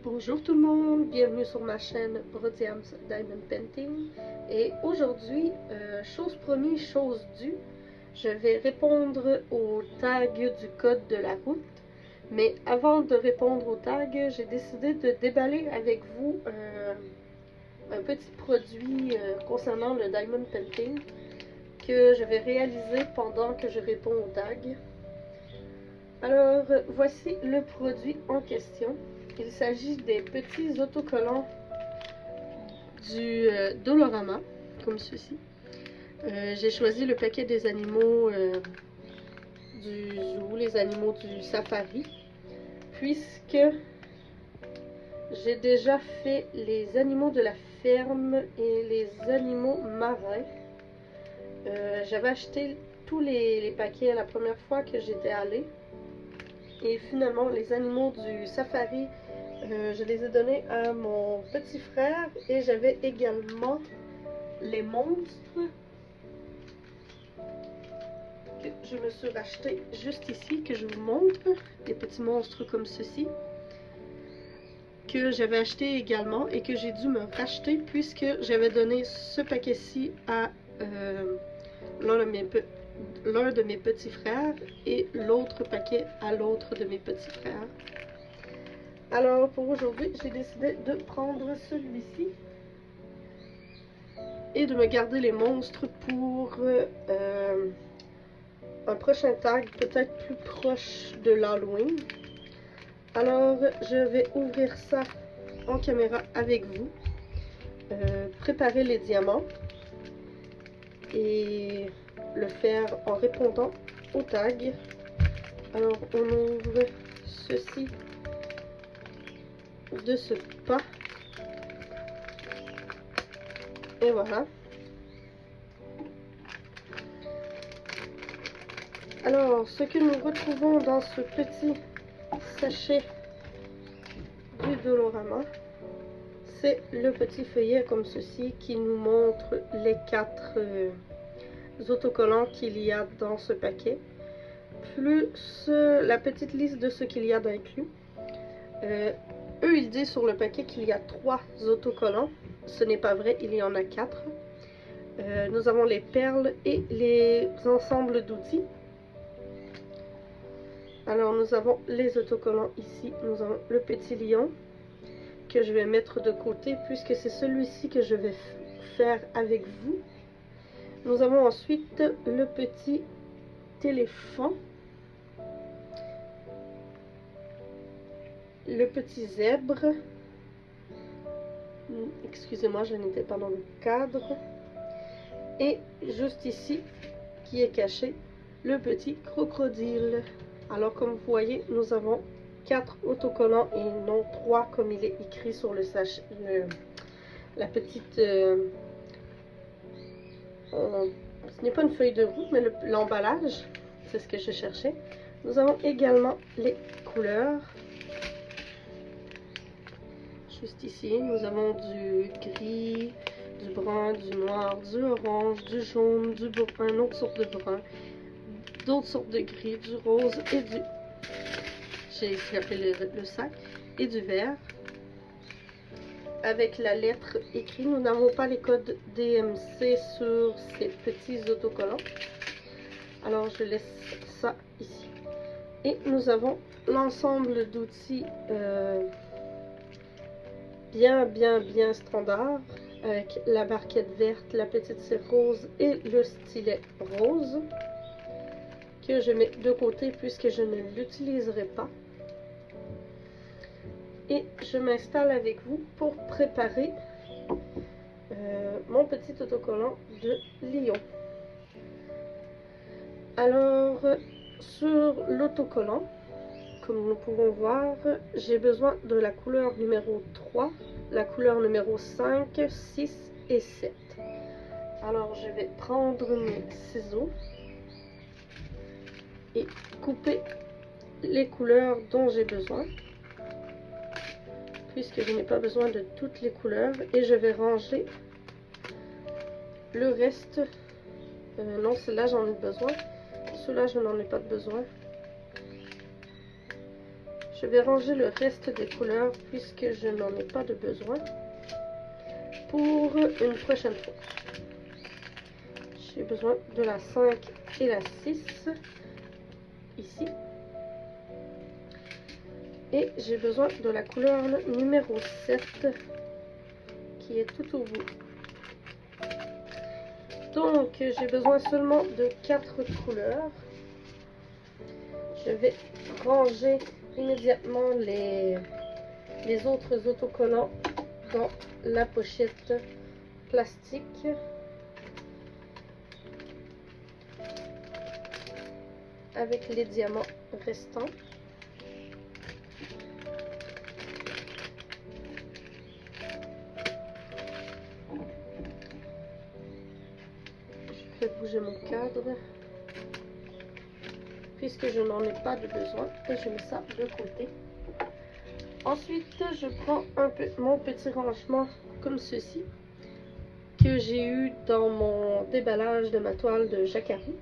Bonjour tout le monde, bienvenue sur ma chaîne Rodiam's Diamond Painting. Et aujourd'hui, chose promise, chose due, je vais répondre au tag du code de la route. Mais avant de répondre au tag, j'ai décidé de déballer avec vous un petit produit concernant le Diamond Painting que je vais réaliser pendant que je réponds au tag. Alors, voici le produit en question. Il s'agit des petits autocollants du Dolorama, comme ceci. J'ai choisi le paquet des animaux du zoo, les animaux du safari, puisque j'ai déjà fait les animaux de la ferme et les animaux marins. J'avais acheté tous les paquets la première fois que j'étais allée. Et finalement, les animaux du safari, je les ai donnés à mon petit frère. Et j'avais également les monstres que je me suis racheté juste ici, que je vous montre. Des petits monstres comme ceci, que j'avais acheté également et que j'ai dû me racheter puisque j'avais donné ce paquet-ci à l'un de mes petits frères et l'autre paquet à l'autre de mes petits frères. Alors pour aujourd'hui, j'ai décidé de prendre celui-ci et de me garder les monstres pour un prochain tag peut-être plus proche de l'Halloween. Alors je vais ouvrir ça en caméra avec vous, préparer les diamants et le faire en répondant au tag. Alors on ouvre ceci de ce pas et voilà. Alors ce que nous retrouvons dans ce petit sachet du Dolorama, c'est le petit feuillet comme ceci qui nous montre les 4 autocollants qu'il y a dans ce paquet, plus la petite liste de ce qu'il y a d'inclus. Eux, ils disent sur le paquet qu'il y a 3 autocollants. Ce n'est pas vrai, il y en a 4. Nous avons les perles et les ensembles d'outils. Alors nous avons les autocollants ici. Nous avons le petit lion que je vais mettre de côté puisque c'est celui-ci que je vais faire avec vous. Nous avons ensuite le petit éléphant, le petit zèbre, excusez-moi, je n'étais pas dans le cadre, et juste ici qui est caché le petit crocodile. Alors comme vous voyez, nous avons 4 autocollants et non 3 comme il est écrit sur le sachet, la petite ce n'est pas une feuille de roue mais l'emballage, c'est ce que je cherchais. Nous avons également les couleurs. Juste ici, nous avons du gris, du brun, du noir, du orange, du jaune, du brun, une autre sorte de brun, d'autres sortes de gris, du rose et du... j'ai échappé le sac, et du vert. Avec la lettre écrite, nous n'avons pas les codes DMC sur ces petits autocollants. Alors je laisse ça ici. Et nous avons l'ensemble d'outils bien standard, avec la barquette verte, la petite cire rose et le stylet rose, que je mets de côté puisque je ne l'utiliserai pas. Et je m'installe avec vous pour préparer mon petit autocollant de lion. Alors sur l'autocollant, comme nous pouvons voir, j'ai besoin de la couleur numéro 3, la couleur numéro 5, 6 et 7. Alors je vais prendre mes ciseaux et couper les couleurs dont j'ai besoin, puisque je n'ai pas besoin de toutes les couleurs, et je vais ranger le reste. Non, celle-là j'en ai besoin, ceux-là je n'en ai pas besoin. Je vais ranger le reste des couleurs puisque je n'en ai pas de besoin pour une prochaine fois. J'ai besoin de la 5 et la 6 ici. Et j'ai besoin de la couleur numéro 7 qui est tout au bout. Donc j'ai besoin seulement de 4 couleurs. Je vais ranger immédiatement les autres autocollants dans la pochette plastique. Avec les diamants restants. Je fais bouger mon cadre puisque je n'en ai pas de besoin et je mets ça de côté. Ensuite, je prends mon petit rangement comme ceci que j'ai eu dans mon déballage de ma toile de jacquerie.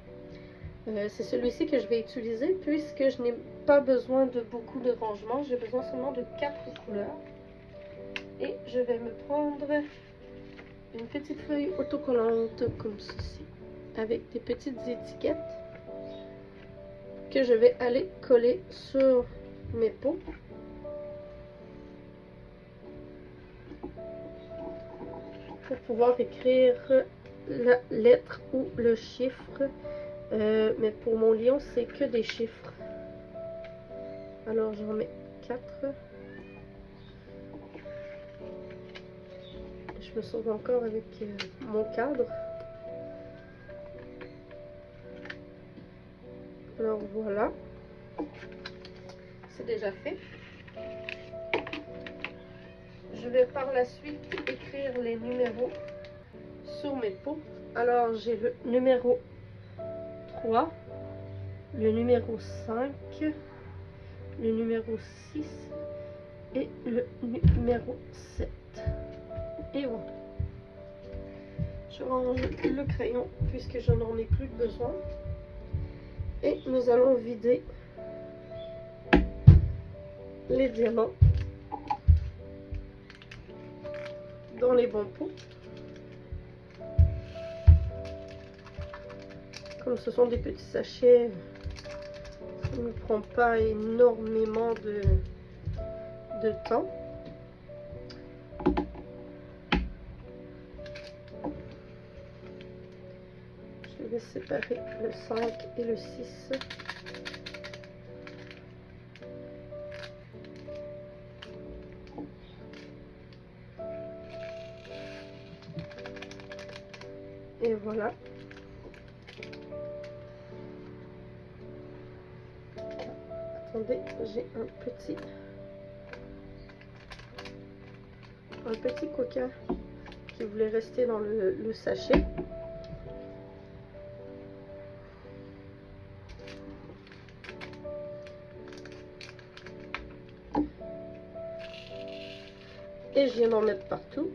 C'est celui-ci que je vais utiliser puisque je n'ai pas besoin de beaucoup de rangement. J'ai besoin seulement de 4 couleurs. Et je vais me prendre une petite feuille autocollante comme ceci avec des petites étiquettes que je vais aller coller sur mes pots. Pour pouvoir écrire la lettre ou le chiffre. Mais pour mon lion, c'est que des chiffres. Alors j'en mets 4. Je me sauve encore avec mon cadre. Alors voilà. C'est déjà fait. Je vais par la suite écrire les numéros sur mes pots. Alors j'ai le numéro 3, le numéro 5, le numéro 6 et le numéro 7. Et voilà. Je range le crayon puisque je n'en ai plus besoin. Et nous allons vider les diamants dans les bons pots. Comme ce sont des petits sachets, ça ne prend pas énormément de temps. Je vais séparer le 5 et le 6. Et voilà. Attendez, j'ai un petit coquin qui voulait rester dans le sachet. Et je viens d'en mettre partout.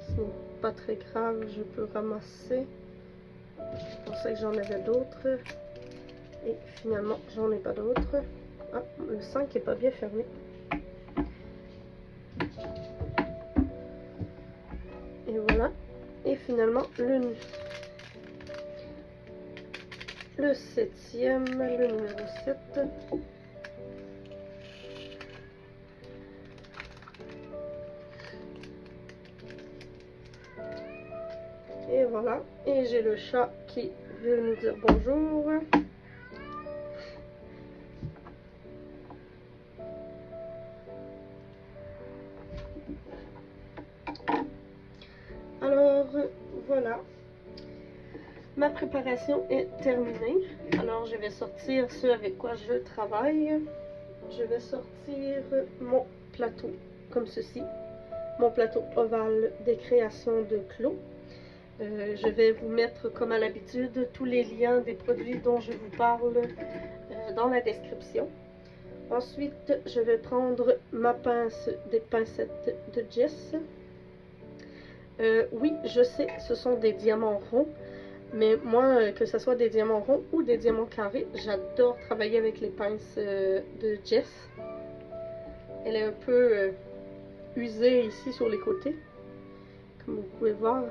Ce n'est pas très grave, je peux ramasser. Je pensais que j'en avais d'autres. Et finalement, j'en ai pas d'autres. Ah, le 5 est pas bien fermé. Et voilà. Et finalement, le 7e, le numéro 7. Et voilà. Et j'ai le chat qui veut nous dire bonjour. Alors, voilà. Ma préparation est terminée. Alors, je vais sortir ce avec quoi je travaille. Je vais sortir mon plateau comme ceci. Mon plateau ovale des créations de Clos. Je vais vous mettre, comme à l'habitude, tous les liens des produits dont je vous parle dans la description. Ensuite, je vais prendre ma pince, des pincettes de Jess. Oui, je sais, ce sont des diamants ronds. Mais moi, que ce soit des diamants ronds ou des diamants carrés, j'adore travailler avec les pinces de Jess. Elle est un peu usée ici sur les côtés, comme vous pouvez voir.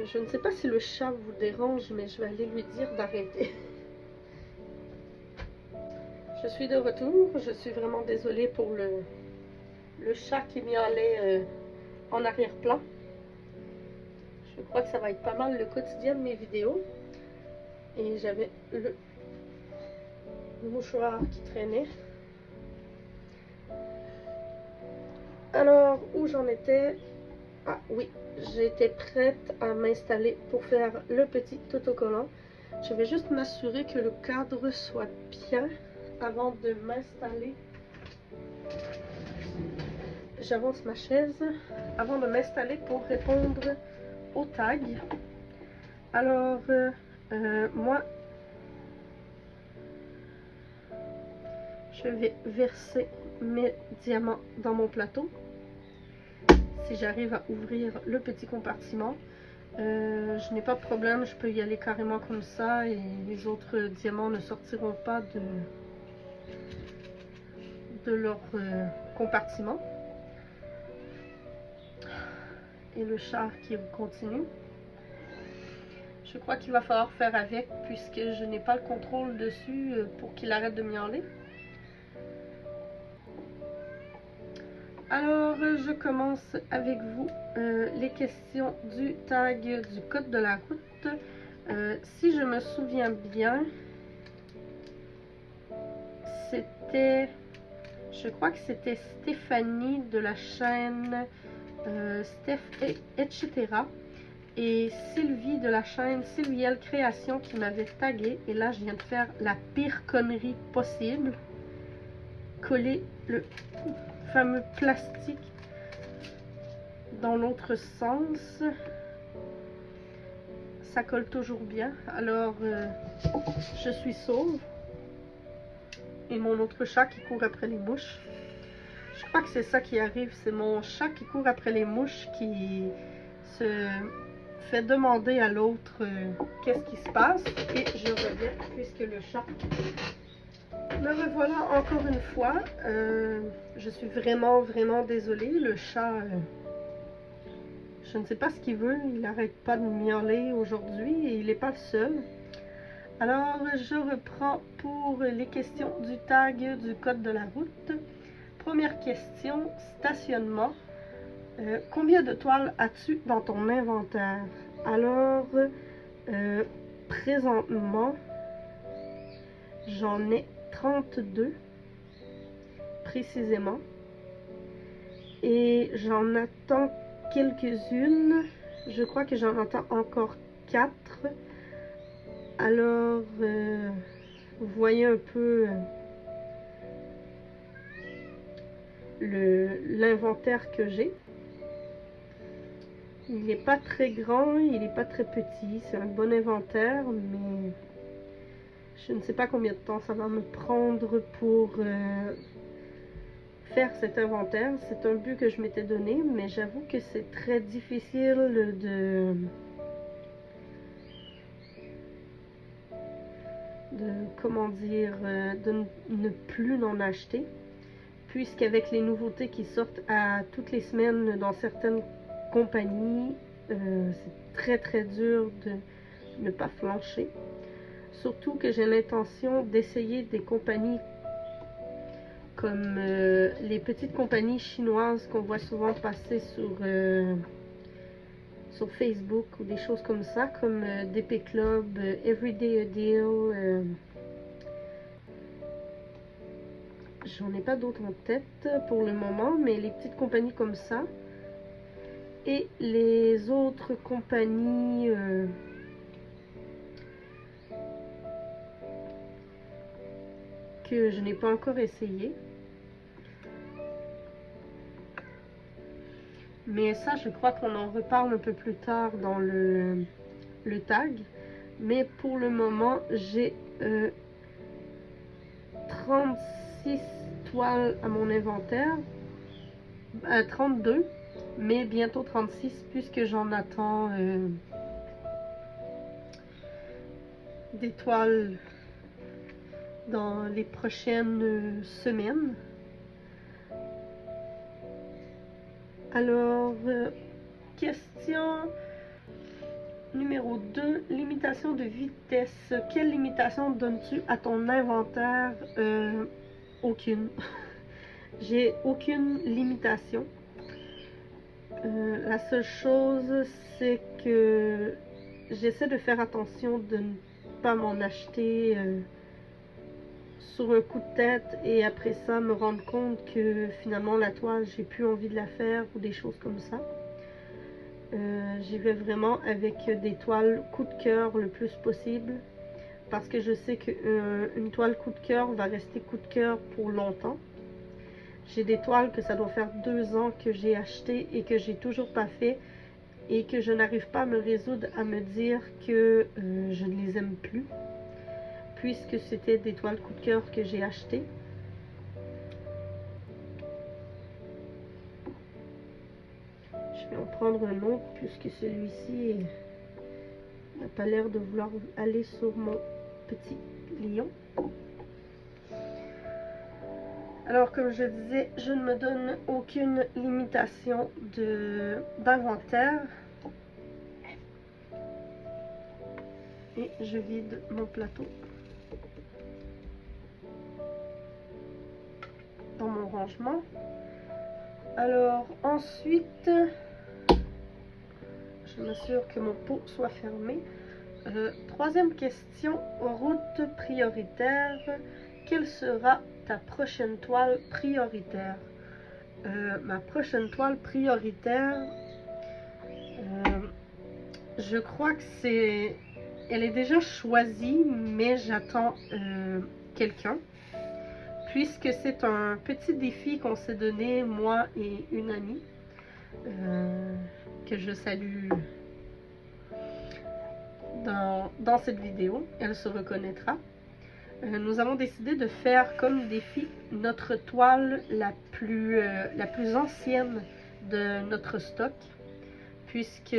Je ne sais pas si le chat vous dérange, mais je vais aller lui dire d'arrêter. Je suis de retour, je suis vraiment désolée pour le chat qui miaulait en arrière-plan. Je crois que ça va être pas mal le quotidien de mes vidéos. Et j'avais le mouchoir qui traînait. Alors, où j'en étais? Ah oui, j'étais prête à m'installer pour faire le petit autocollant. Je vais juste m'assurer que le cadre soit bien avant de m'installer. J'avance ma chaise avant de m'installer pour répondre aux tags. Alors, moi, je vais verser mes diamants dans mon plateau. Si j'arrive à ouvrir le petit compartiment, je n'ai pas de problème, je peux y aller carrément comme ça et les autres diamants ne sortiront pas de leur compartiment. Et le chat qui continue. Je crois qu'il va falloir faire avec puisque je n'ai pas le contrôle dessus pour qu'il arrête de miauler. Alors, je commence avec vous les questions du tag du code de la route. Si je me souviens bien, c'était, je crois que c'était Stéphanie de la chaîne Steph, etc. Et Sylvie de la chaîne Sylvielle Création qui m'avait tagué. Et là, je viens de faire la pire connerie possible. Coller le fameux plastique dans l'autre sens. Ça colle toujours bien. Alors, je suis sauve. Et mon autre chat qui court après les mouches. Je crois que c'est ça qui arrive. C'est mon chat qui court après les mouches qui se fait demander à l'autre qu'est-ce qui se passe. Et je reviens puisque le chat... Me revoilà encore une fois. Je suis vraiment désolée. Le chat, je ne sais pas ce qu'il veut. Il n'arrête pas de miauler aujourd'hui et il n'est pas le seul. Alors, je reprends pour les questions du tag du code de la route. Première question, stationnement. Combien de toiles as-tu dans ton inventaire? Alors, présentement, j'en ai 32 précisément et j'en attends quelques-unes. Je crois que j'en attends encore 4. Alors vous voyez un peu l'inventaire que j'ai. Il n'est pas très grand, il n'est pas très petit, c'est un bon inventaire, mais je ne sais pas combien de temps ça va me prendre pour faire cet inventaire. C'est un but que je m'étais donné, mais j'avoue que c'est très difficile de comment dire, de ne plus en acheter, puisqu'avec les nouveautés qui sortent à toutes les semaines dans certaines compagnies, c'est très dur de ne pas flancher. Surtout que j'ai l'intention d'essayer des compagnies comme les petites compagnies chinoises qu'on voit souvent passer sur Facebook ou des choses comme ça, comme DP Club, Everyday a Deal. J'en ai pas d'autres en tête pour le moment, mais les petites compagnies comme ça. Et les autres compagnies... que je n'ai pas encore essayé. Mais ça, je crois qu'on en reparle un peu plus tard dans le tag. Mais pour le moment, j'ai 36 toiles à mon inventaire. 32. mais bientôt 36 puisque j'en attends des toiles dans les prochaines semaines. Alors, question numéro 2, limitation de vitesse. Quelle limitation donnes-tu à ton inventaire? Aucune. J'ai aucune limitation. La seule chose, c'est que j'essaie de faire attention de ne pas m'en acheter sur un coup de tête et après ça me rendre compte que finalement la toile, j'ai plus envie de la faire ou des choses comme ça. J'y vais vraiment avec des toiles coup de cœur le plus possible parce que je sais qu'une toile coup de cœur va rester coup de cœur pour longtemps. J'ai des toiles que ça doit faire 2 ans que j'ai acheté et que j'ai toujours pas fait et que je n'arrive pas à me résoudre à me dire que je ne les aime plus puisque c'était des toiles coup de cœur que j'ai achetées. Je vais en prendre un autre puisque celui-ci n'a pas l'air de vouloir aller sur mon petit lion. Alors, comme je disais, je ne me donne aucune limitation d'inventaire. Et je vide mon plateau dans mon rangement. Alors, ensuite, je m'assure que mon pot soit fermé. Troisième question, route prioritaire. Quelle sera ta prochaine toile prioritaire? Ma prochaine toile prioritaire, je crois que elle est déjà choisie, mais j'attends quelqu'un. Puisque c'est un petit défi qu'on s'est donné, moi et une amie, que je salue dans cette vidéo, elle se reconnaîtra. Nous avons décidé de faire comme défi notre toile la plus ancienne de notre stock, puisque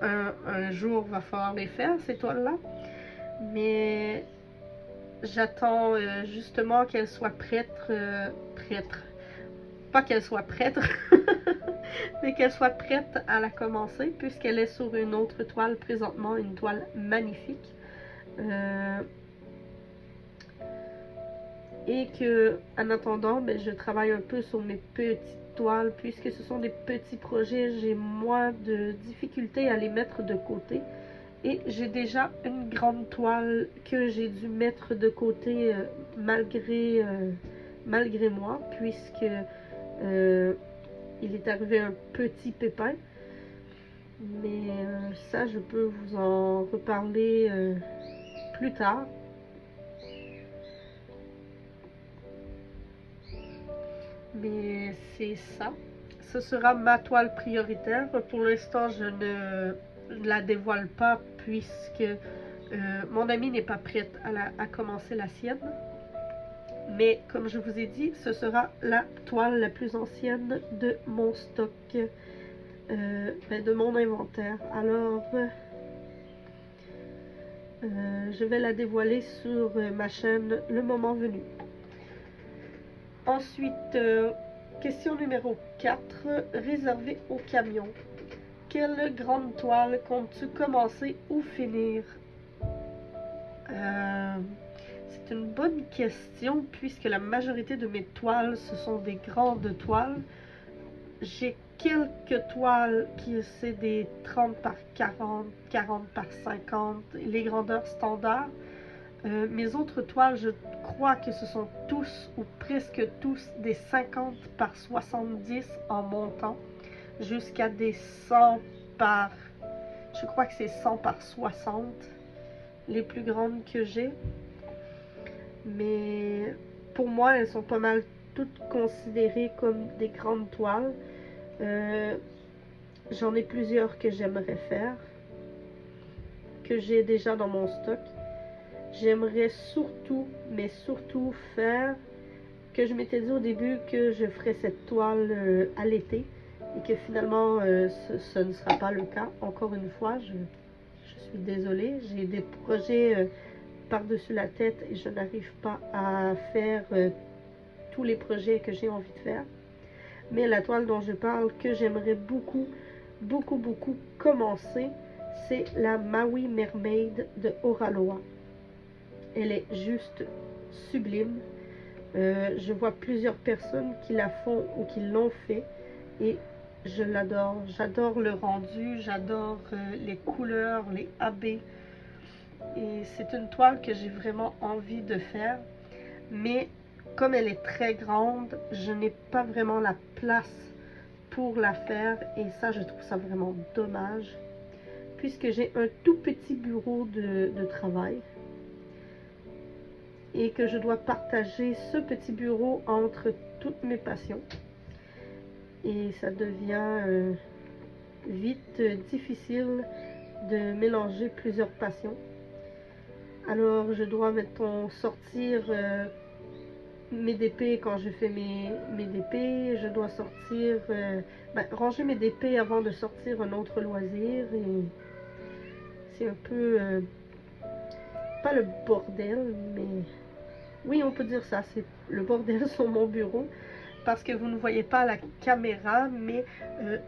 un jour va falloir les faire, ces toiles-là. Mais j'attends justement qu'elle soit prête. Pas qu'elle soit prête, mais qu'elle soit prête à la commencer, puisqu'elle est sur une autre toile présentement, une toile magnifique. Et que, en attendant, ben, je travaille un peu sur mes petites toiles, puisque ce sont des petits projets, j'ai moins de difficultés à les mettre de côté. Et j'ai déjà une grande toile que j'ai dû mettre de côté malgré moi, puisque il est arrivé un petit pépin. Mais ça, je peux vous en reparler plus tard. Mais c'est ça. Ce sera ma toile prioritaire. Pour l'instant, je ne la dévoile pas puisque mon amie n'est pas prête à commencer la sienne. Mais comme je vous ai dit, ce sera la toile la plus ancienne de mon stock, de mon inventaire. Alors, je vais la dévoiler sur ma chaîne le moment venu. Ensuite, question numéro 4, réservée au camion. Quelle grande toile comptes-tu commencer ou finir? C'est une bonne question puisque la majorité de mes toiles, ce sont des grandes toiles. J'ai quelques toiles qui c'est des 30 par 40, 40 par 50, les grandeurs standards. Mes autres toiles, je crois que ce sont tous ou presque tous des 50 par 70 en montant, jusqu'à des 100 par, je crois que c'est 100 par 60, les plus grandes que j'ai. Mais pour moi, elles sont pas mal toutes considérées comme des grandes toiles. J'en ai plusieurs que j'aimerais faire, que j'ai déjà dans mon stock. J'aimerais surtout, mais surtout faire, que je m'étais dit au début que je ferais cette toile à l'été, et que finalement ce ne sera pas le cas. Encore une fois, je suis désolée, j'ai des projets par-dessus la tête et je n'arrive pas à faire tous les projets que j'ai envie de faire. Mais la toile dont je parle, que j'aimerais beaucoup commencer, c'est la Maui Mermaid de Oraloa. Elle est juste sublime. Je vois plusieurs personnes qui la font ou qui l'ont fait et je l'adore. J'adore le rendu, j'adore les couleurs, les abbés. Et c'est une toile que j'ai vraiment envie de faire. Mais comme elle est très grande, je n'ai pas vraiment la place pour la faire. Et ça, je trouve ça vraiment dommage. Puisque j'ai un tout petit bureau de travail. Et que je dois partager ce petit bureau entre toutes mes passions. Et ça devient vite difficile de mélanger plusieurs passions. Alors je dois, mettons, sortir mes DP quand je fais mes DP. Je dois sortir, ranger mes DP avant de sortir un autre loisir. Et c'est un peu, pas le bordel, mais oui, on peut dire ça, c'est le bordel sur mon bureau. Parce que vous ne voyez pas la caméra, mais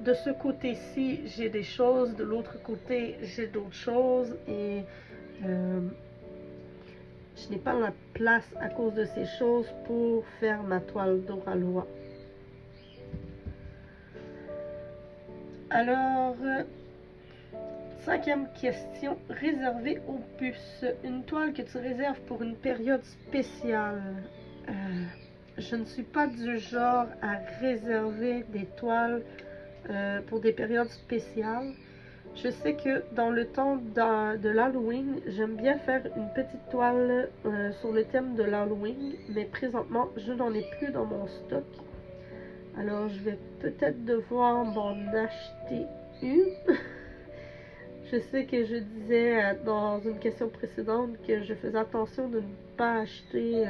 de ce côté-ci, j'ai des choses, de l'autre côté, j'ai d'autres choses, et je n'ai pas la place à cause de ces choses pour faire ma toile d'Oraloa. Alors, cinquième question, réservée aux puces. Une toile que tu réserves pour une période spéciale. Je ne suis pas du genre à réserver des toiles pour des périodes spéciales. Je sais que dans le temps de l'Halloween, j'aime bien faire une petite toile sur le thème de l'Halloween, mais présentement, je n'en ai plus dans mon stock. Alors, je vais peut-être devoir m'en acheter une. Je sais que je disais dans une question précédente que je faisais attention de ne pas acheter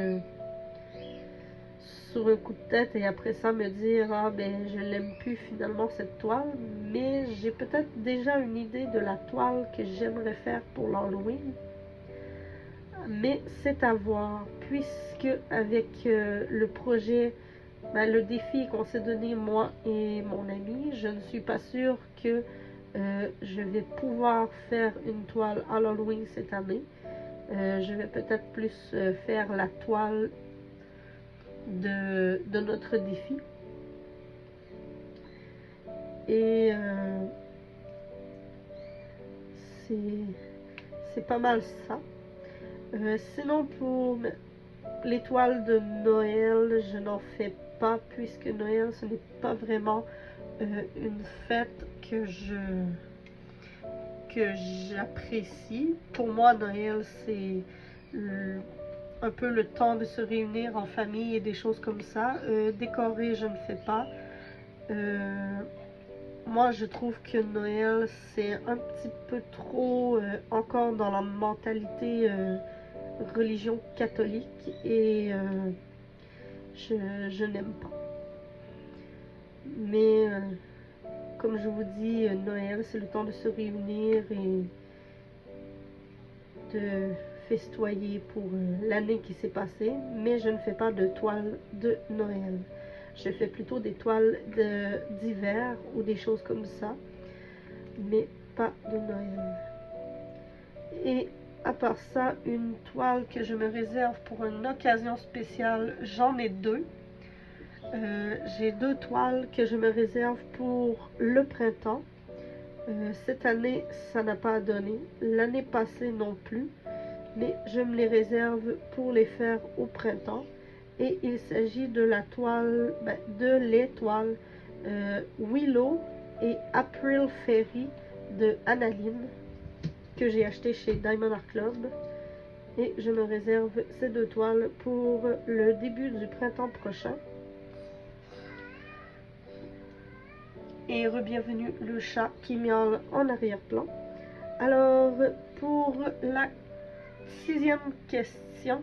sur un coup de tête et après ça me dire ah ben je l'aime plus finalement cette toile, mais j'ai peut-être déjà une idée de la toile que j'aimerais faire pour l'Halloween, mais c'est à voir puisque avec le projet, le défi qu'on s'est donné moi et mon ami, je ne suis pas sûre que je vais pouvoir faire une toile à l'Halloween cette année. Je vais peut-être plus faire la toile de notre défi. Et c'est pas mal ça. Sinon pour l'étoile de Noël, je n'en fais pas puisque Noël ce n'est pas vraiment une fête que j'apprécie. Pour moi, Noël c'est un peu le temps de se réunir en famille et des choses comme ça. Décorer, je ne fais pas. Moi, je trouve que Noël, c'est un petit peu trop encore dans la mentalité religion catholique et je n'aime pas. Mais comme je vous dis, Noël, c'est le temps de se réunir et de festoyer pour l'année qui s'est passée, mais je ne fais pas de toile de Noël. Je fais plutôt des toiles d'hiver ou des choses comme ça, mais pas de Noël. Et à part ça, une toile que je me réserve pour une occasion spéciale, j'en ai deux. J'ai deux toiles que je me réserve pour le printemps. Cette année, ça n'a pas donné. L'année passée non plus. Mais je me les réserve pour les faire au printemps. Et il s'agit de la toile, de les toiles Willow et April Fairy de Annaline que j'ai acheté chez Diamond Art Club. Et je me réserve ces deux toiles pour le début du printemps prochain. Et re-bienvenue le chat qui miaule en arrière-plan. Alors, pour la sixième question,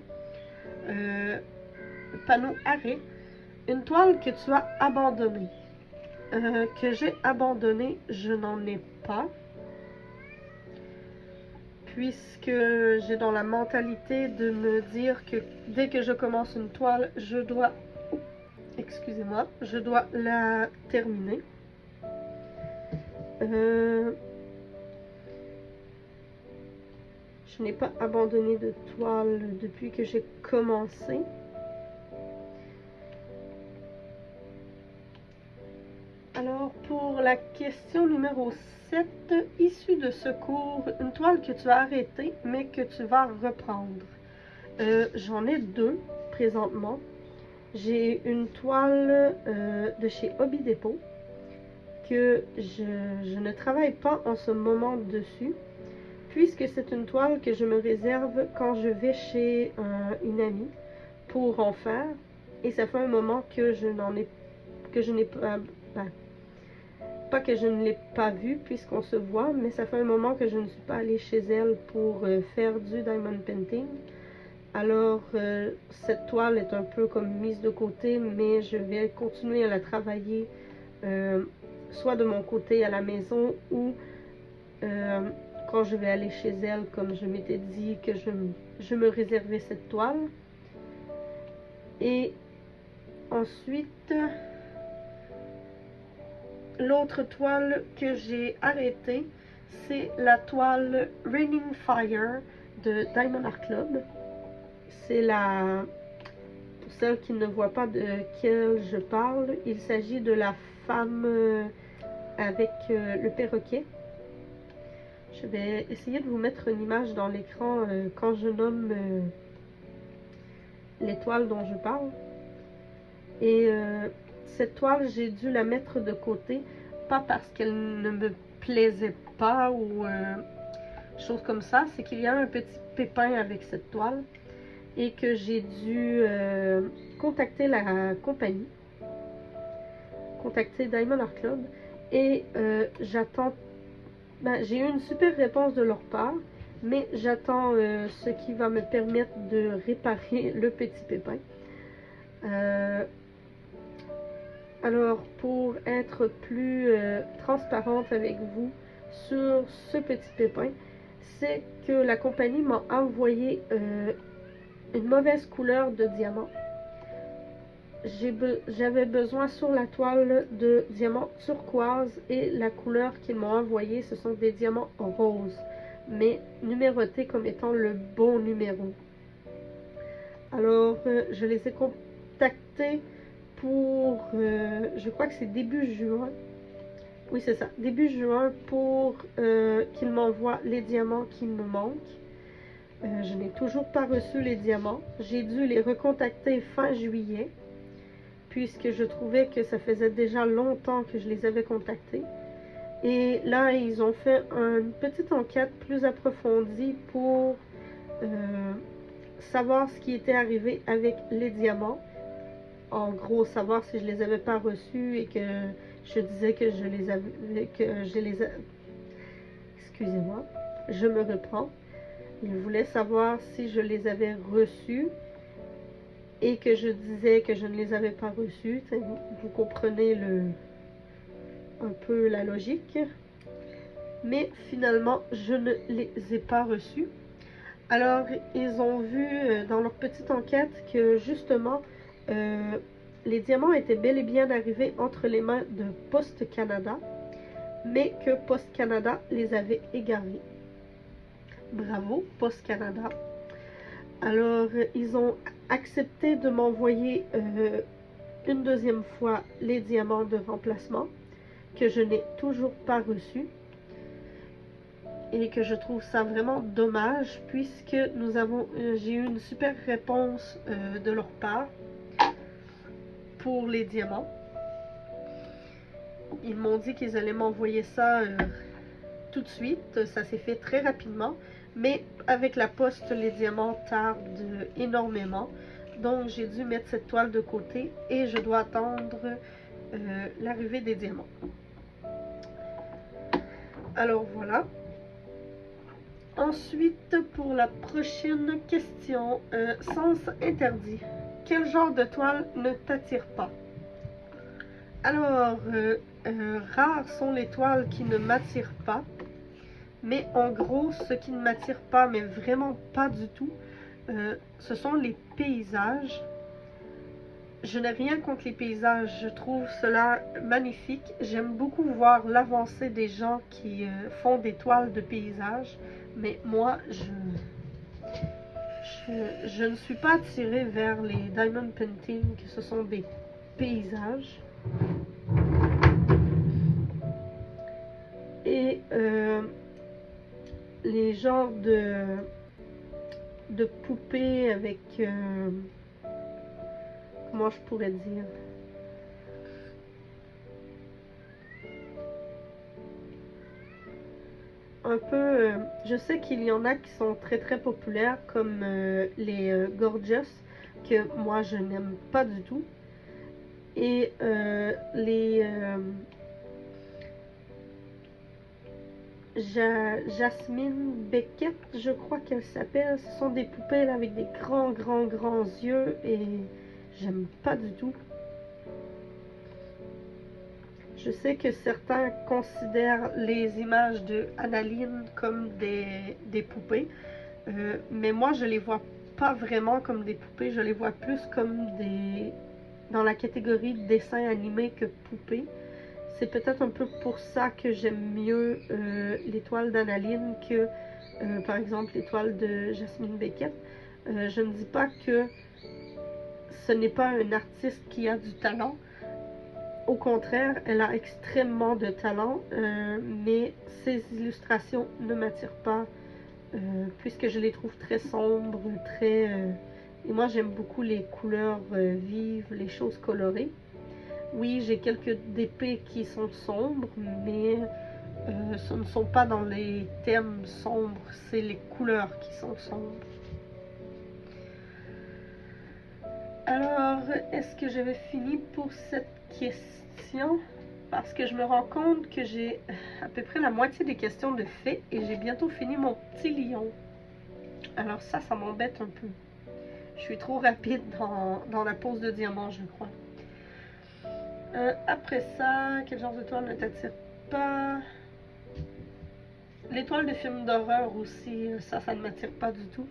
panneau arrêt, une toile que tu as abandonnée. que j'ai abandonné, je n'en ai pas. Puisque j'ai dans la mentalité de me dire que dès que je commence une toile, je dois, excusez-moi, je dois la terminer. Je n'ai pas abandonné de toile depuis que j'ai commencé. Alors, pour la question numéro 7, issue de ce cours, une toile que tu as arrêtée, mais que tu vas reprendre. J'en ai deux présentement. J'ai une toile de chez Hobby Depot que je ne travaille pas en ce moment dessus, puisque c'est une toile que je me réserve quand je vais chez une amie pour en faire. Et ça fait un moment que je n'ai pas... Pas que je ne l'ai pas vue puisqu'on se voit, mais ça fait un moment que je ne suis pas allée chez elle pour faire du diamond painting. Alors cette toile est un peu comme mise de côté, mais je vais continuer à la travailler soit de mon côté à la maison ou quand je vais aller chez elle, comme je m'étais dit que je me réservais cette toile. Et ensuite, l'autre toile que j'ai arrêtée, c'est la toile Raining Fire de Diamond Art Club. C'est la... Pour celles qui ne voient pas de quelle je parle, il s'agit de la femme avec le perroquet. Je vais essayer de vous mettre une image dans l'écran quand je nomme l'étoile dont je parle. Et cette toile, j'ai dû la mettre de côté, pas parce qu'elle ne me plaisait pas ou chose comme ça, c'est qu'il y a un petit pépin avec cette toile et que j'ai dû contacter la compagnie, contacter Diamond Art Club, et j'attends, j'ai eu une super réponse de leur part, mais j'attends ce qui va me permettre de réparer le petit pépin. Alors, pour être plus transparente avec vous sur ce petit pépin, c'est que la compagnie m'a envoyé une mauvaise couleur de diamant. J'avais besoin sur la toile de diamants turquoise et la couleur qu'ils m'ont envoyé, ce sont des diamants roses, mais numérotés comme étant le bon numéro. Alors, je les ai contactés pour, je crois que c'est début juin. Oui, c'est ça, début juin, pour qu'ils m'envoient les diamants qui me manquent. Je n'ai toujours pas reçu les diamants. J'ai dû les recontacter fin juillet, puisque je trouvais que ça faisait déjà longtemps que je les avais contactés. Et là, ils ont fait une petite enquête plus approfondie pour savoir ce qui était arrivé avec les diamants. En gros, savoir si je les avais pas reçus et que je disais que je les avais, excusez-moi, je me reprends. Ils voulaient savoir si je les avais reçus et que je disais que je ne les avais pas reçus. Vous comprenez un peu la logique. Mais finalement, je ne les ai pas reçus. Alors, ils ont vu dans leur petite enquête que justement, les diamants étaient bel et bien arrivés entre les mains de Post Canada, mais que Post Canada les avait égarés. Bravo, Post Canada. Alors, ils ont accepté de m'envoyer une deuxième fois les diamants de remplacement, que je n'ai toujours pas reçus. Et que je trouve ça vraiment dommage, puisque j'ai eu une super réponse de leur part pour les diamants. Ils m'ont dit qu'ils allaient m'envoyer ça tout de suite. Ça s'est fait très rapidement, mais avec la poste, les diamants tardent énormément. Donc j'ai dû mettre cette toile de côté et je dois attendre l'arrivée des diamants. Alors voilà. Ensuite, pour la prochaine question, sens interdit. Quel genre de toile ne t'attire pas? Alors, Rares sont les toiles qui ne m'attirent pas. Mais en gros, ce qui ne m'attire pas, mais vraiment pas du tout, ce sont les paysages. Je n'ai rien contre les paysages, je trouve cela magnifique. J'aime beaucoup voir l'avancée des gens qui font des toiles de paysages, mais moi, je ne suis pas attirée vers les diamond painting, que ce sont des paysages. Et les genres de poupées avec... comment je pourrais dire? Un peu... je sais qu'il y en a qui sont très très populaires, comme les Gorgeous, que moi je n'aime pas du tout. Et les... Jasmine Beckett, je crois qu'elle s'appelle. Ce sont des poupées là, avec des grands yeux et j'aime pas du tout. Je sais que certains considèrent les images de Annaline comme des poupées, mais moi je les vois pas vraiment comme des poupées, je les vois plus comme dans la catégorie de dessins animés que poupées. C'est peut-être un peu pour ça que j'aime mieux l'étoile d'Annaline que, par exemple, l'étoile de Jasmine Beckett. Je ne dis pas que ce n'est pas un artiste qui a du talent. Au contraire, elle a extrêmement de talent, mais ses illustrations ne m'attirent pas, puisque je les trouve très sombres, très... et moi, j'aime beaucoup les couleurs vives, les choses colorées. Oui, j'ai quelques DP qui sont sombres, mais ce ne sont pas dans les thèmes sombres, c'est les couleurs qui sont sombres. Alors, est-ce que j'avais fini pour cette question? Parce que je me rends compte que j'ai à peu près la moitié des questions de fait et j'ai bientôt fini mon petit lion. Alors ça m'embête un peu. Je suis trop rapide dans la pose de diamant, je crois. Après ça, quel genre de toile ne t'attire pas? L'étoile de film d'horreur aussi, ça ne m'attire pas du tout.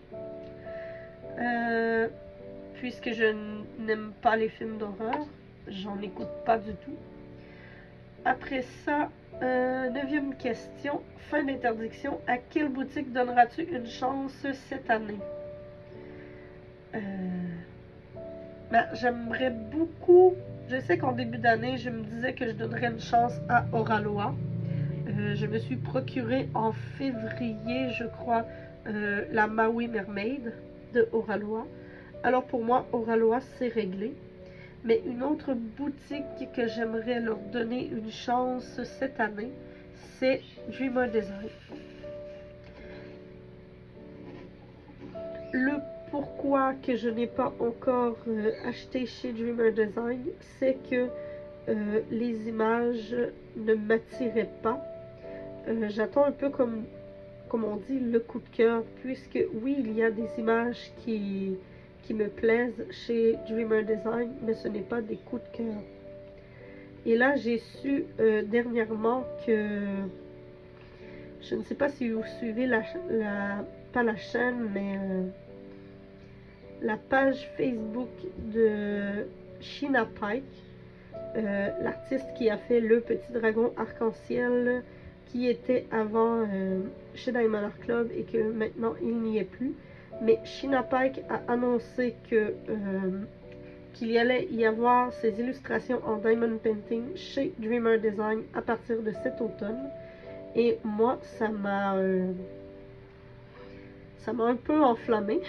Puisque je n'aime pas les films d'horreur, j'en écoute pas du tout. Après ça, 9e question, fin d'interdiction. À quelle boutique donneras-tu une chance cette année? J'aimerais beaucoup... Je sais qu'en début d'année, je me disais que je donnerais une chance à Oraloa. Je me suis procuré en février, je crois, la Maui Mermaid de Oraloa. Alors pour moi, Oraloa, c'est réglé. Mais une autre boutique que j'aimerais leur donner une chance cette année, c'est Dreamer Design. Le pourquoi que je n'ai pas encore acheté chez Dreamer Design, c'est que les images ne m'attiraient pas. J'attends un peu comme on dit, le coup de cœur, puisque oui, il y a des images qui me plaisent chez Dreamer Design, mais ce n'est pas des coups de cœur. Et là, j'ai su dernièrement que, je ne sais pas si vous suivez pas la chaîne, mais la page Facebook de Sheena Pike, l'artiste qui a fait le petit dragon arc-en-ciel, qui était avant chez Diamond Art Club et que maintenant il n'y est plus. Mais Sheena Pike a annoncé que qu'il y allait y avoir ses illustrations en Diamond Painting chez Dreamer Design à partir de cet automne. Et moi, ça m'a un peu enflammée.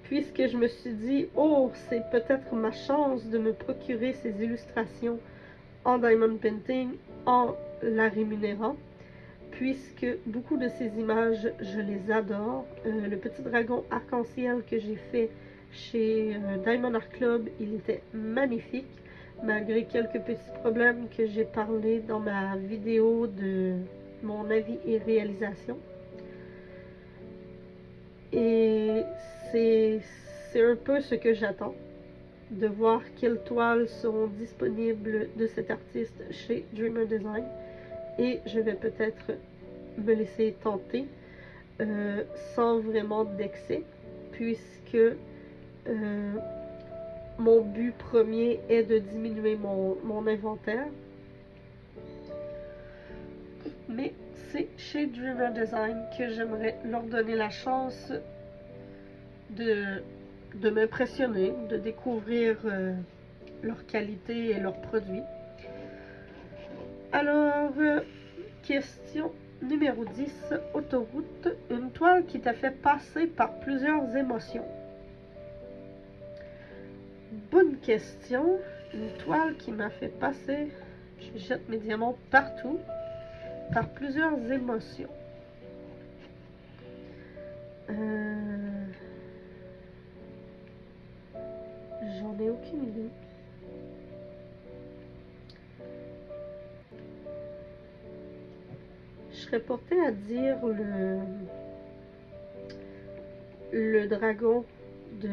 Puisque je me suis dit, oh, c'est peut-être ma chance de me procurer ces illustrations en Diamond Painting en la rémunérant, puisque beaucoup de ces images, je les adore. Le petit dragon arc-en-ciel que j'ai fait chez Diamond Art Club, il était magnifique, malgré quelques petits problèmes que j'ai parlé dans ma vidéo de mon avis et réalisation. Et c'est un peu ce que j'attends. de voir quelles toiles seront disponibles de cet artiste chez Dreamer Design. Et je vais peut-être me laisser tenter sans vraiment d'excès, puisque mon but premier est de diminuer mon inventaire. Mais c'est chez Dreamer Design que j'aimerais leur donner la chance de m'impressionner, de découvrir leur qualité et leurs produits. Alors, question numéro 10, autoroute. Une toile qui t'a fait passer par plusieurs émotions. Bonne question. Une toile qui m'a fait passer, je jette mes diamants partout, par plusieurs émotions. J'en ai aucune idée. Je serais portée à dire le dragon de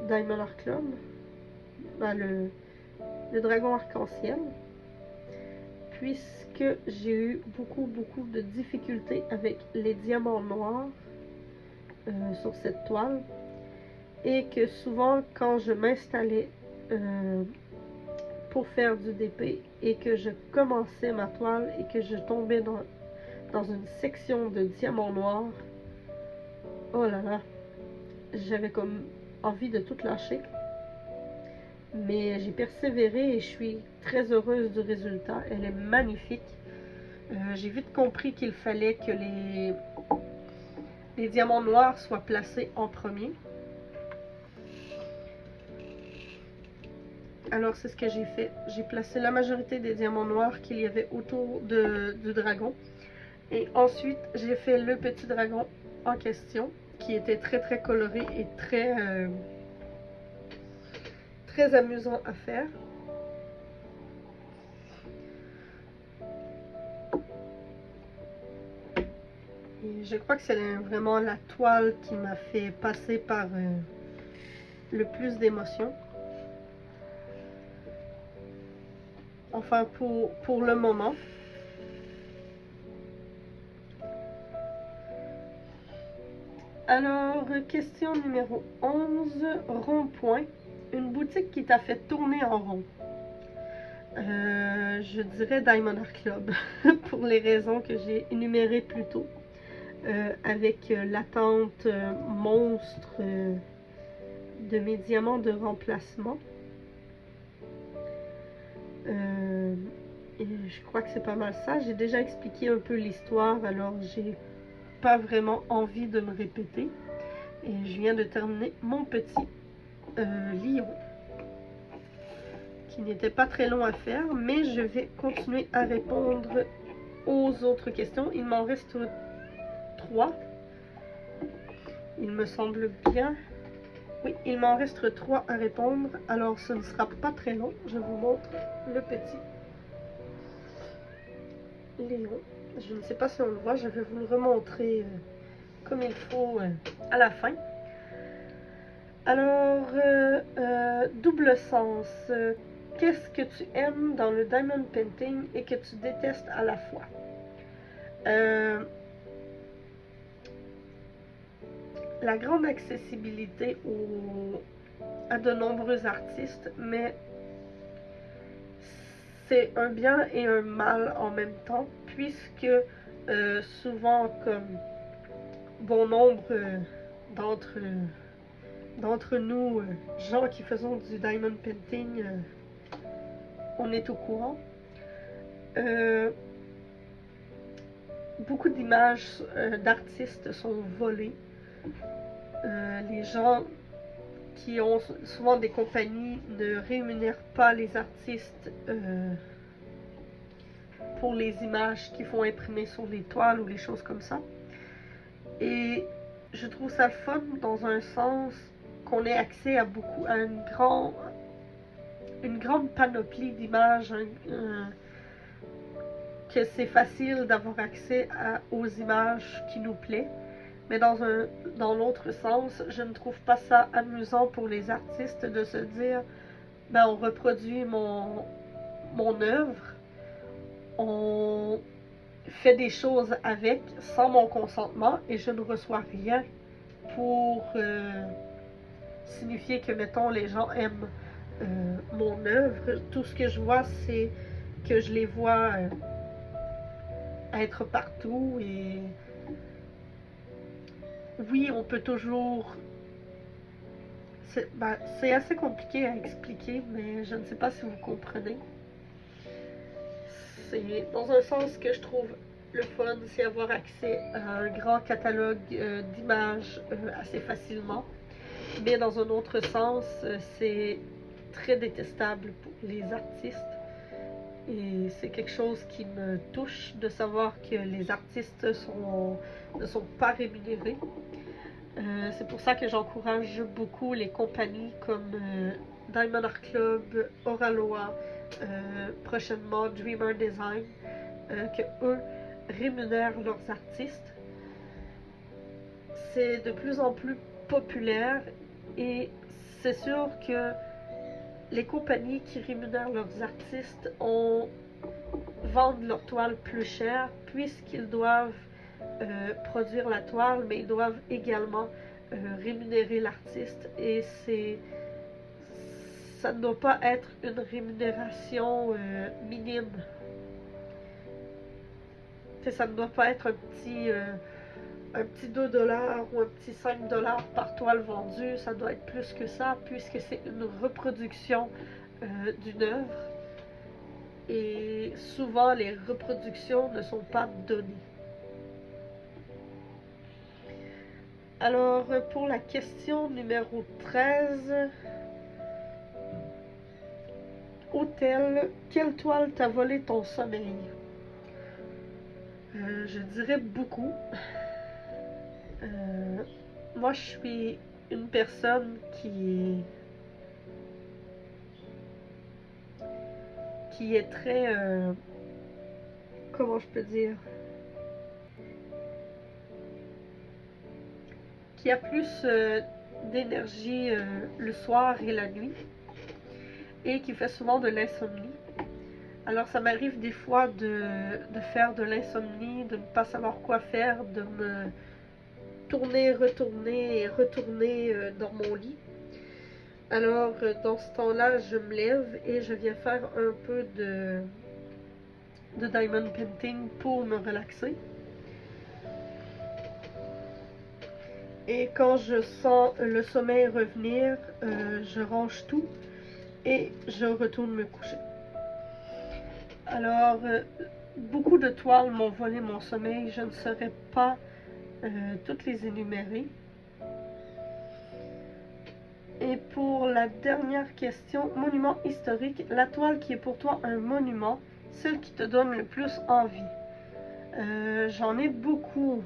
Diamond Art Club, ben le dragon arc-en-ciel, puisque j'ai eu beaucoup de difficultés avec les diamants noirs sur cette toile, et que souvent quand je m'installais pour faire du DP et que je commençais ma toile et que je tombais dans une section de diamants noirs, oh là là, j'avais comme envie de tout lâcher. Mais j'ai persévéré et je suis très heureuse du résultat. Elle est magnifique. J'ai vite compris qu'il fallait que les diamants noirs soient placés en premier. Alors c'est ce que j'ai fait. J'ai placé la majorité des diamants noirs qu'il y avait autour du dragon. Et ensuite j'ai fait le petit dragon en question, qui était très coloré et très amusant à faire. Et je crois que c'est vraiment la toile qui m'a fait passer par le plus d'émotions. Enfin, pour le moment. Alors, question numéro 11, rond-point. Une boutique qui t'a fait tourner en rond. Je dirais Diamond Art Club, pour les raisons que j'ai énumérées plus tôt. Avec l'attente monstre de mes diamants de remplacement. Et je crois que c'est pas mal ça. J'ai déjà expliqué un peu l'histoire, alors j'ai pas vraiment envie de me répéter. Et je viens de terminer mon petit lion, qui n'était pas très long à faire, mais je vais continuer à répondre aux autres questions. Il m'en reste 3. Il me semble bien. Oui, il m'en reste 3 à répondre, alors ce ne sera pas très long. Je vous montre le petit Léon. Je ne sais pas si on le voit, je vais vous le remontrer comme il faut à la fin. Alors, double sens. Qu'est-ce que tu aimes dans le diamond painting et que tu détestes à la fois? La grande accessibilité à de nombreux artistes, mais c'est un bien et un mal en même temps, puisque souvent, comme bon nombre d'entre nous, gens qui faisons du diamond painting, on est au courant. Beaucoup d'images d'artistes sont volées. Les gens qui ont souvent des compagnies ne rémunèrent pas les artistes pour les images qu'ils font imprimer sur les toiles ou les choses comme ça. Et je trouve ça fun dans un sens qu'on ait accès à une grande panoplie d'images, que c'est facile d'avoir accès aux images qui nous plaisent. Mais dans l'autre sens, je ne trouve pas ça amusant pour les artistes de se dire, ben on reproduit mon œuvre, on fait des choses avec sans mon consentement et je ne reçois rien pour signifier que, mettons, les gens aiment mon œuvre. Tout ce que je vois, c'est que je les vois être partout et oui, on peut toujours... C'est assez compliqué à expliquer, mais je ne sais pas si vous comprenez. C'est dans un sens que je trouve le fun, c'est avoir accès à un grand catalogue d'images assez facilement. Mais dans un autre sens, c'est très détestable pour les artistes. Et c'est quelque chose qui me touche de savoir que les artistes ne sont pas rémunérés. C'est pour ça que j'encourage beaucoup les compagnies comme Diamond Art Club, Oraloa, prochainement Dreamer Design, que eux rémunèrent leurs artistes. C'est de plus en plus populaire et c'est sûr que les compagnies qui rémunèrent leurs artistes vendent leur toile plus cher puisqu'ils doivent produire la toile, mais ils doivent également rémunérer l'artiste et ça ne doit pas être une rémunération minime. Ça ne doit pas être un petit 2$ ou un petit 5$ par toile vendue, ça doit être plus que ça puisque c'est une reproduction d'une œuvre et souvent les reproductions ne sont pas données. Alors pour la question numéro 13, Hôtel, quelle toile t'a volé ton sommeil? Je dirais beaucoup. Moi je suis une personne qui est très comment je peux dire, qui a plus d'énergie le soir et la nuit et qui fait souvent de l'insomnie. Alors ça m'arrive des fois de faire de l'insomnie, de ne pas savoir quoi faire, de me tourner, retourner et retourner dans mon lit. Alors dans ce temps-là, je me lève et je viens faire un peu de diamond painting pour me relaxer. Et quand je sens le sommeil revenir, je range tout et je retourne me coucher. Alors, beaucoup de toiles m'ont volé mon sommeil. Je ne saurais pas toutes les énumérer. Et pour la dernière question, monument historique, la toile qui est pour toi un monument, celle qui te donne le plus envie. J'en ai beaucoup.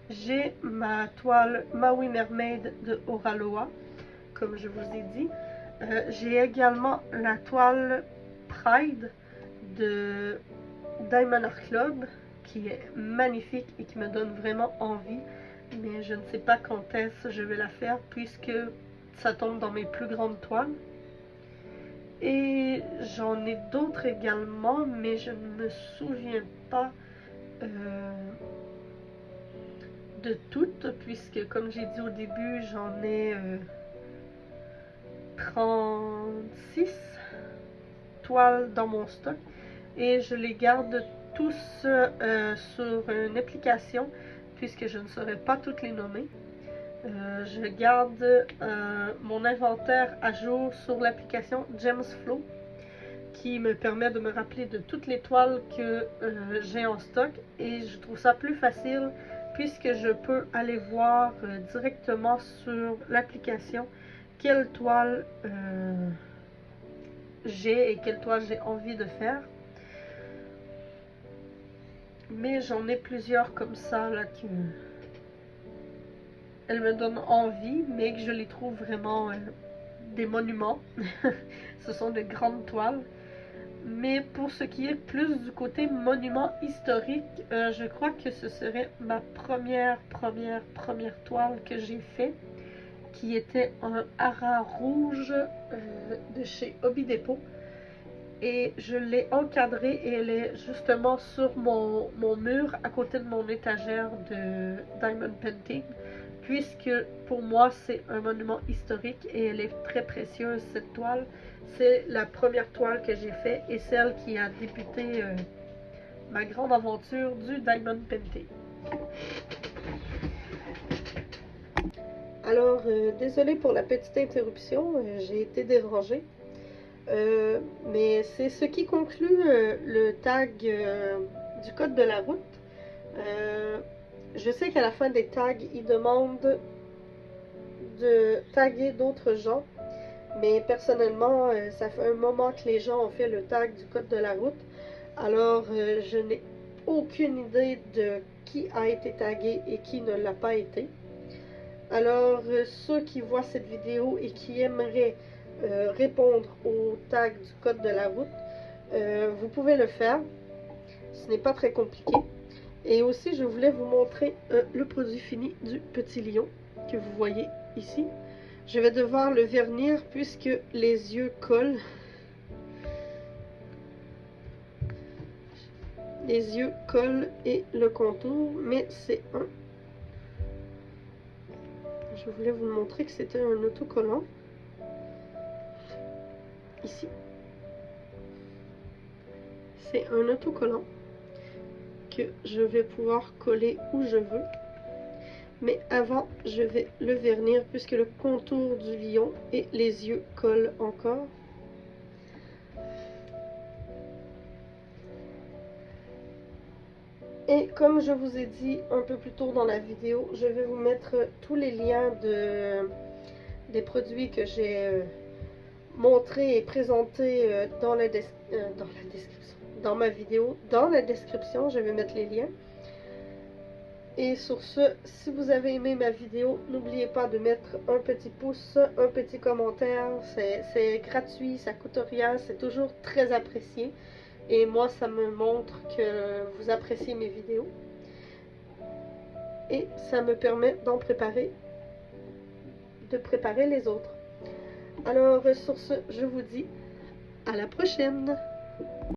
J'ai ma toile Maui Mermaid de Oraloa, comme je vous ai dit. J'ai également la toile Pride de Diamond Art Club, qui est magnifique et qui me donne vraiment envie. Mais je ne sais pas quand est-ce que je vais la faire, puisque ça tombe dans mes plus grandes toiles. Et j'en ai d'autres également, mais je ne me souviens pas de toutes, puisque comme j'ai dit au début, j'en ai 36 toiles dans mon stock et je les garde tous sur une application puisque je ne saurais pas toutes les nommer. Je garde mon inventaire à jour sur l'application Gemsflow qui me permet de me rappeler de toutes les toiles que j'ai en stock et je trouve ça plus facile puisque je peux aller voir directement sur l'application quelle toile j'ai et quelle toile j'ai envie de faire. Mais j'en ai plusieurs comme ça là que elles me donnent envie, mais que je les trouve vraiment des monuments. Ce sont de grandes toiles. Mais pour ce qui est plus du côté monument historique, je crois que ce serait ma première toile que j'ai fait, qui était un haras rouge de chez Hobby Depot. Et je l'ai encadrée et elle est justement sur mon mur à côté de mon étagère de Diamond Painting, puisque pour moi c'est un monument historique et elle est très précieuse cette toile. C'est la première toile que j'ai faite et celle qui a débuté ma grande aventure du Diamond Painting. Alors, désolée pour la petite interruption, j'ai été dérangée. Mais c'est ce qui conclut le tag du code de la route. Je sais qu'à la fin des tags, ils demandent de taguer d'autres gens. Mais personnellement, ça fait un moment que les gens ont fait le tag du code de la route. Alors, je n'ai aucune idée de qui a été tagué et qui ne l'a pas été. Alors, ceux qui voient cette vidéo et qui aimeraient répondre au tag du code de la route, vous pouvez le faire. Ce n'est pas très compliqué. Et aussi, je voulais vous montrer le produit fini du petit lion que vous voyez ici. Je vais devoir le vernir puisque les yeux collent. Les yeux collent et le contour, mais c'est un... Je voulais vous montrer que c'était un autocollant. Ici. C'est un autocollant que je vais pouvoir coller où je veux. Mais avant, je vais le vernir puisque le contour du lion et les yeux collent encore. Et comme je vous ai dit un peu plus tôt dans la vidéo, je vais vous mettre tous les liens des produits que j'ai montrés et présentés dans la description. Dans ma vidéo, dans la description, je vais mettre les liens. Et sur ce, si vous avez aimé ma vidéo, n'oubliez pas de mettre un petit pouce, un petit commentaire. C'est gratuit, ça coûte rien, c'est toujours très apprécié. Et moi, ça me montre que vous appréciez mes vidéos. Et ça me permet de préparer les autres. Alors, sur ce, je vous dis à la prochaine!